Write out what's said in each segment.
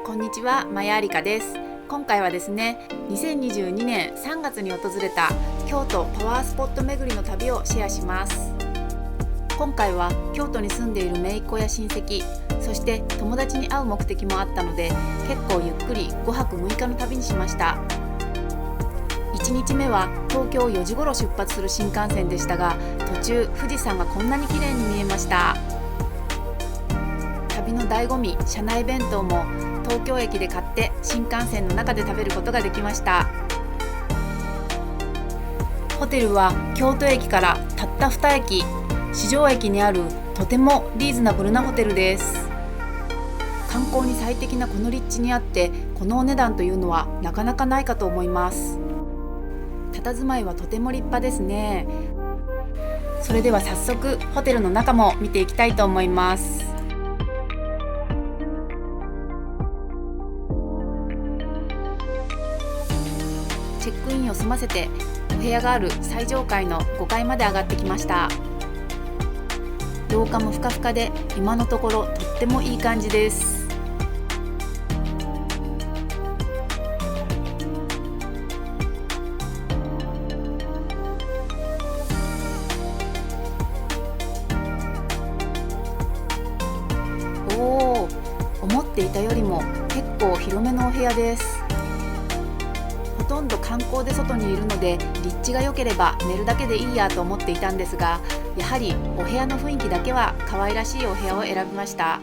こんにちは、まやありかです。今回はですね、2022年3月に訪れた京都パワースポット巡りの旅をシェアします。今回は京都に住んでいる姪っ子や親戚、そして友達に会う目的もあったので、結構ゆっくり5泊6日の旅にしました。1日目は東京4時頃出発する新幹線でしたが、途中富士山がこんなに綺麗に見えました。旅の醍醐味、車内弁当も東京駅で買って新幹線の中で食べることができました。ホテルは京都駅からたった2駅、四条駅にあるとてもリーズナブルなホテルです。観光に最適なこの立地にあって、このお値段というのはなかなかないかと思います。佇まいはとても立派ですね。それでは早速ホテルの中も見ていきたいと思います。チェックインを済ませてお部屋がある最上階の5階まで上がってきました。廊下もふかふかで、今のところとってもいい感じです。おー、思っていたよりも結構広めのお部屋です。ほとんど観光で外にいるので、立地が良ければ寝るだけでいいやと思っていたんですが、やはりお部屋の雰囲気だけは可愛らしいお部屋を選びました。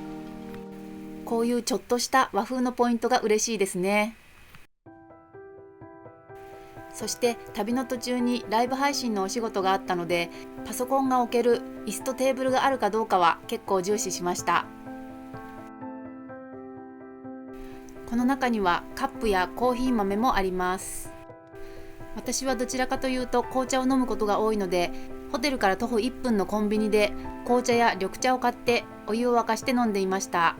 こういうちょっとした和風のポイントが嬉しいですね。そして旅の途中にライブ配信のお仕事があったので、パソコンが置ける椅子とテーブルがあるかどうかは結構重視しました。この中にはカップやコーヒー豆もあります。私はどちらかというと紅茶を飲むことが多いので、ホテルから徒歩1分のコンビニで紅茶や緑茶を買ってお湯を沸かして飲んでいました。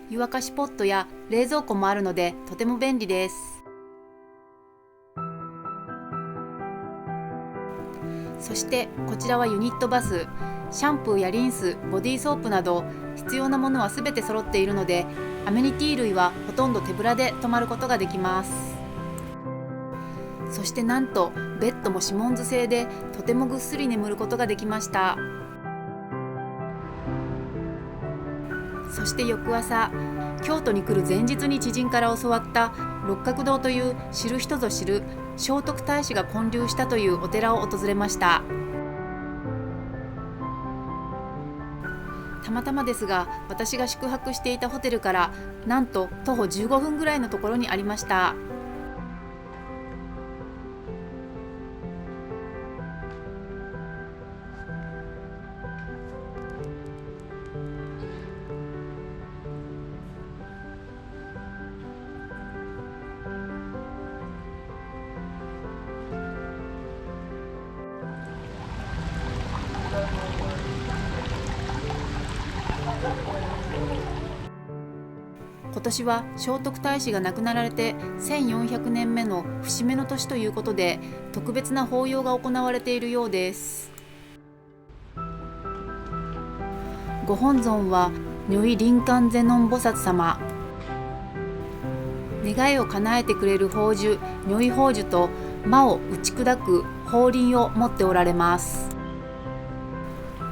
湯沸かしポットや冷蔵庫もあるのでとても便利です。そしてこちらはユニットバス、シャンプーやリンス、ボディーソープなど必要なものはすべて揃っているので、アメニティ類はほとんど手ぶらで泊まることができます。そしてなんとベッドもシモンズ製で、とてもぐっすり眠ることができました。そして翌朝、京都に来る前日に知人から教わった六角堂という知る人ぞ知る聖徳太子が建立したというお寺を訪れました。たまたまですが、私が宿泊していたホテルからなんと徒歩15分ぐらいのところにありました。今年は聖徳太子が亡くなられて1400年目の節目の年ということで、特別な法要が行われているようです。ご本尊は如意輪漢ゼノン菩薩様。願いを叶えてくれる宝珠、如意宝珠と魔を打ち砕く法輪を持っておられます。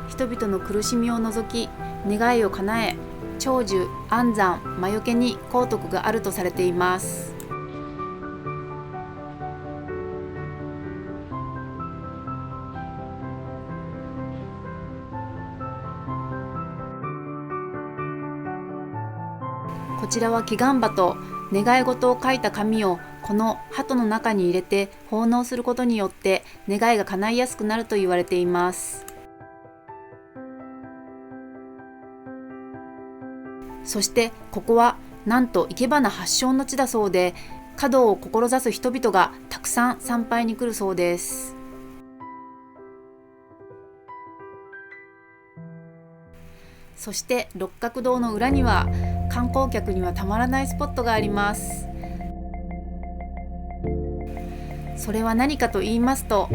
人々の苦しみを除き、願いを叶え、長寿、安産、魔除けに功徳があるとされています。こちらは祈願鳩、願い事を書いた紙をこの鳩の中に入れて奉納することによって願いが叶いやすくなると言われています。そしてここはなんと生け花発祥の地だそうで、華道を志す人々がたくさん参拝に来るそうです。そして六角堂の裏には観光客にはたまらないスポットがあります。それは何かと言いますと、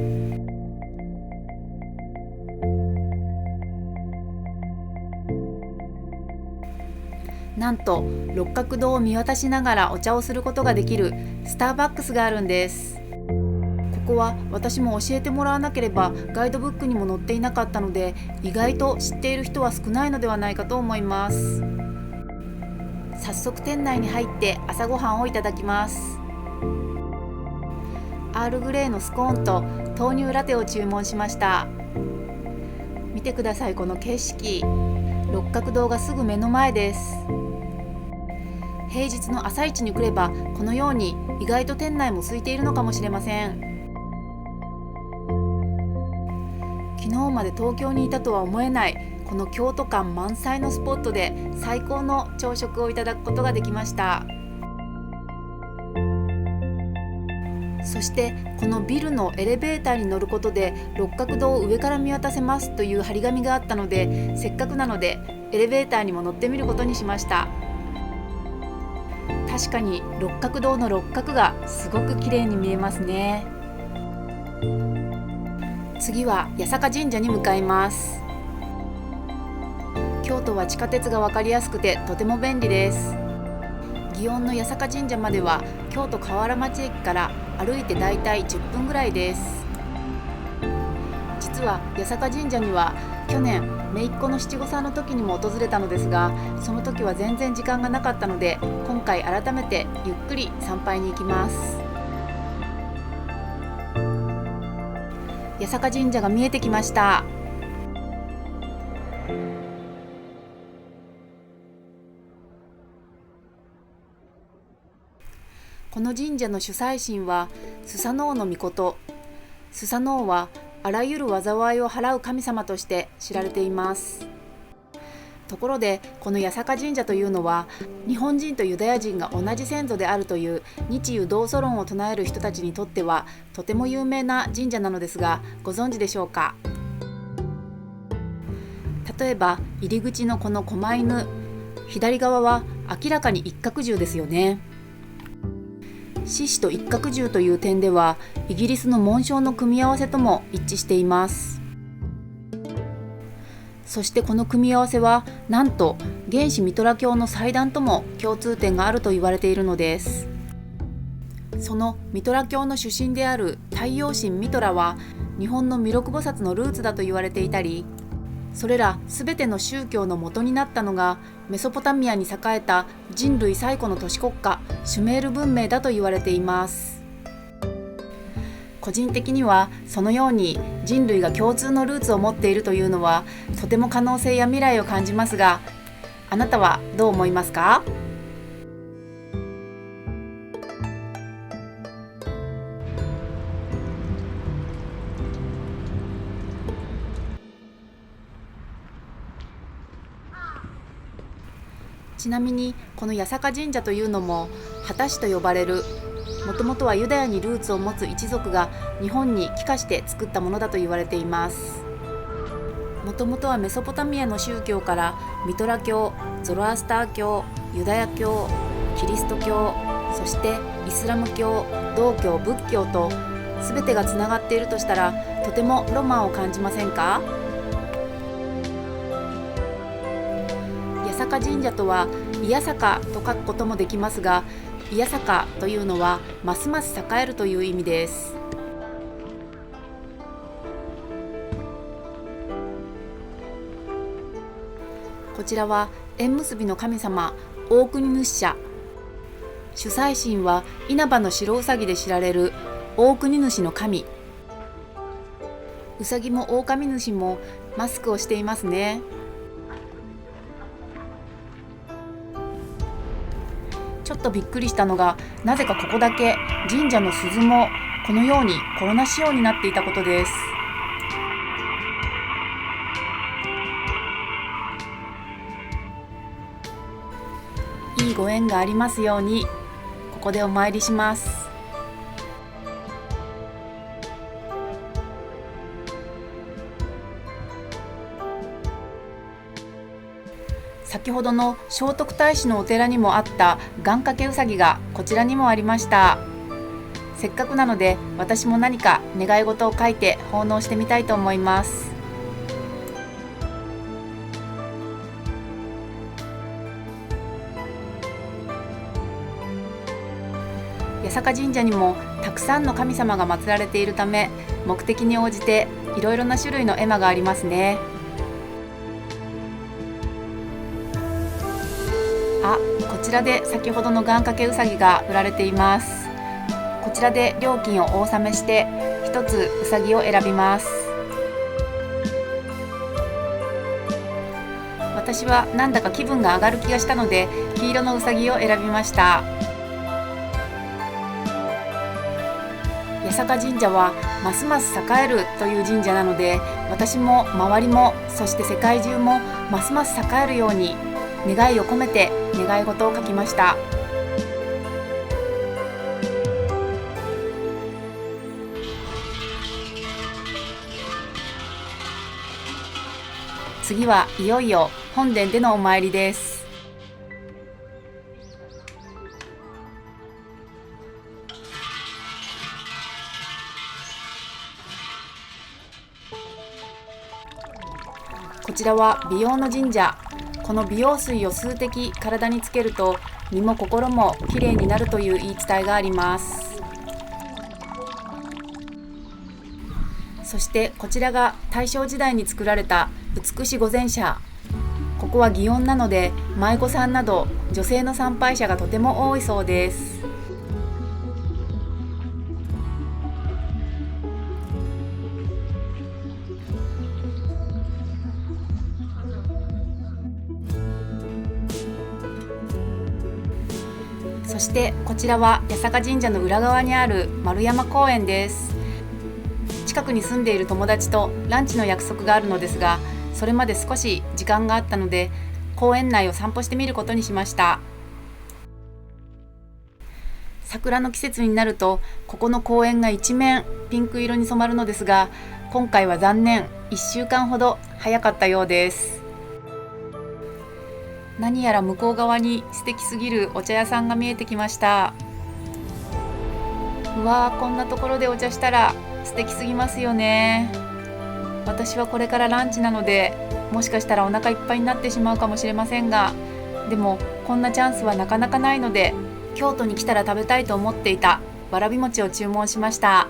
なんと六角堂を見渡しながらお茶をすることができるスターバックスがあるんです。ここは私も教えてもらわなければガイドブックにも載っていなかったので、意外と知っている人は少ないのではないかと思います。早速店内に入って朝ごはんをいただきます。アールグレーのスコーンと豆乳ラテを注文しました。見てください、この景色。六角堂がすぐ目の前です。平日の朝一に来ればこのように意外と店内も空いているのかもしれません。昨日まで東京にいたとは思えないこの京都感満載のスポットで最高の朝食をいただくことができました。そしてこのビルのエレベーターに乗ることで六角堂を上から見渡せますという張り紙があったので、せっかくなのでエレベーターにも乗ってみることにしました。確かに六角堂の六角がすごく綺麗に見えますね。次は八坂神社に向かいます。京都は地下鉄が分かりやすくてとても便利です。祇園の八坂神社までは京都河原町駅から歩いてだいたい10分ぐらいです。実は八坂神社には去年姪っ子の七五三の時にも訪れたのですが、その時は全然時間がなかったので、今回改めてゆっくり参拝に行きます。八坂神社が見えてきました。この神社の主催神はスサノオノミコト。スサノオはあらゆる災いを払う神様として知られています。ところでこの八坂神社というのは日本人とユダヤ人が同じ先祖であるという日ユ同祖論を唱える人たちにとってはとても有名な神社なのですが、ご存知でしょうか。例えば入り口のこの狛犬、左側は明らかに一角獣ですよね。獅子と一角獣という点ではイギリスの紋章の組み合わせとも一致しています。そしてこの組み合わせはなんと原始ミトラ教の祭壇とも共通点があると言われているのです。そのミトラ教の主神である太陽神ミトラは日本の弥勒菩薩のルーツだと言われていたり、それらすべての宗教の元になったのがメソポタミアに栄えた人類最古の都市国家シュメール文明だと言われています。個人的にはそのように人類が共通のルーツを持っているというのはとても可能性や未来を感じますが、あなたはどう思いますか？ちなみにこの八坂神社というのも畑氏と呼ばれる、もともとはユダヤにルーツを持つ一族が日本に帰化して作ったものだと言われています。もともとはメソポタミアの宗教からミトラ教、ゾロアスター教、ユダヤ教、キリスト教、そしてイスラム教、道教、仏教と全てがつながっているとしたらとてもロマンを感じませんか？八坂神社とは伊八坂と書くこともできますが、伊八坂というのはますます栄えるという意味です。こちらは縁結びの神様大国主社。主催神は稲葉の白うさぎで知られる大国主の神。うさぎも狼主もマスクをしていますね。ちょっとびっくりしたのが、なぜかここだけ神社の鈴もこのようにコロナ仕様になっていたことです。いいご縁がありますように、ここでお参りします。先ほどの聖徳太子のお寺にもあった願掛けうさぎがこちらにもありました。せっかくなので私も何か願い事を書いて奉納してみたいと思います。八坂神社にもたくさんの神様が祀られているため、目的に応じていろいろな種類の絵馬がありますね。こちらで先ほどの願掛けうさぎが売られています。こちらで料金をお納めして一つうさぎを選びます。私はなんだか気分が上がる気がしたので黄色のうさぎを選びました。八坂神社はますます栄えるという神社なので、私も周りもそして世界中もますます栄えるように願いを込めて願い事を書きました。次はいよいよ本殿でのお参りです。こちらは美容の神社。この美容水を数滴体につけると身も心もきれいになるという言い伝えがあります。そしてこちらが大正時代に作られた美し御前社。ここは祇園なので舞妓さんなど女性の参拝者がとても多いそうです。そしてこちらは八坂神社の裏側にある丸山公園です。近くに住んでいる友達とランチの約束があるのですが、それまで少し時間があったので公園内を散歩してみることにしました。桜の季節になるとここの公園が一面ピンク色に染まるのですが、今回は残念、1週間ほど早かったようです。何やら向こう側に素敵すぎるお茶屋さんが見えてきました。うわー、こんなところでお茶したら素敵すぎますよね。私はこれからランチなのでもしかしたらお腹いっぱいになってしまうかもしれませんが、でもこんなチャンスはなかなかないので、京都に来たら食べたいと思っていたわらび餅を注文しました。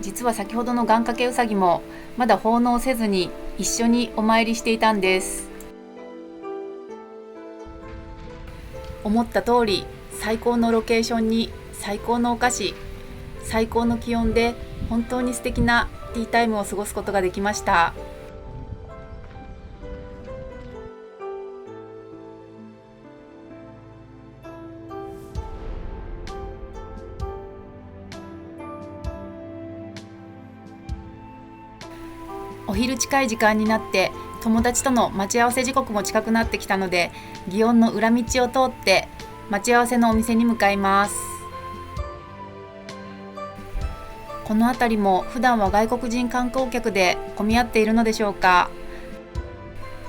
実は先ほどの願掛けうさぎもまだ奉納せずに一緒にお参りしていたんです。思った通り最高のロケーションに最高のお菓子、最高の気温で本当に素敵なティータイムを過ごすことができました。お昼近い時間になって友達との待ち合わせ時刻も近くなってきたので、祇園の裏道を通って待ち合わせのお店に向かいます。この辺りも普段は外国人観光客で混み合っているのでしょうか。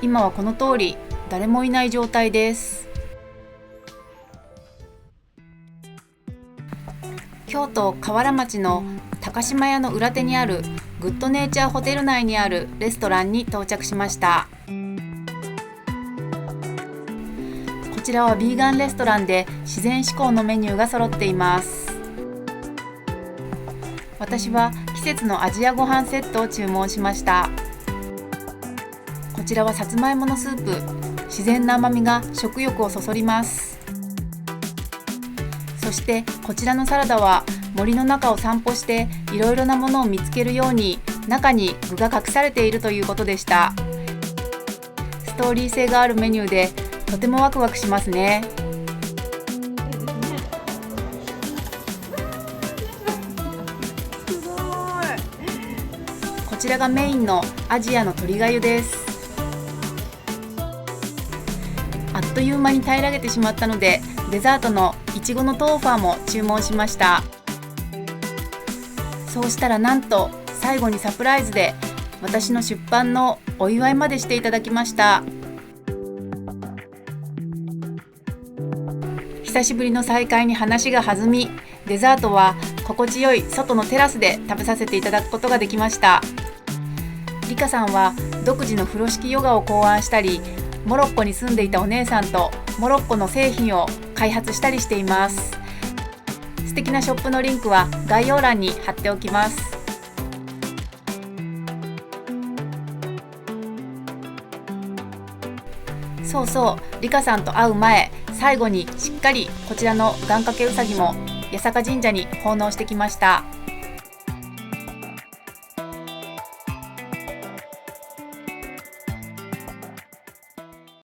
今はこの通り誰もいない状態です。京都河原町の高島屋の裏手にあるグッドネイチャーホテル内にあるレストランに到着しました。こちらはビーガンレストランで自然志向のメニューが揃っています。私は季節のアジアご飯セットを注文しました。こちらはさつまいものスープ。自然な甘みが食欲をそそります。そしてこちらのサラダは森の中を散歩していろいろなものを見つけるように中に具が隠されているということでした。ストーリー性があるメニューでとてもワクワクしますね。こちらがメインのアジアの鶏がゆです。あっという間に平らげてしまったのでデザートのいちごのトーファーも注文しました。そうしたらなんと最後にサプライズで私の出版のお祝いまでしていただきました。久しぶりの再会に話が弾み、デザートは心地よい外のテラスで食べさせていただくことができました。リカさんは独自の風呂敷ヨガを考案したり、モロッコに住んでいたお姉さんとモロッコの製品を開発したりしています。素敵なショップのリンクは概要欄に貼っておきます。そうそう、リカさんと会う前、最後にしっかりこちらの願掛けうさぎも八坂神社に奉納してきました。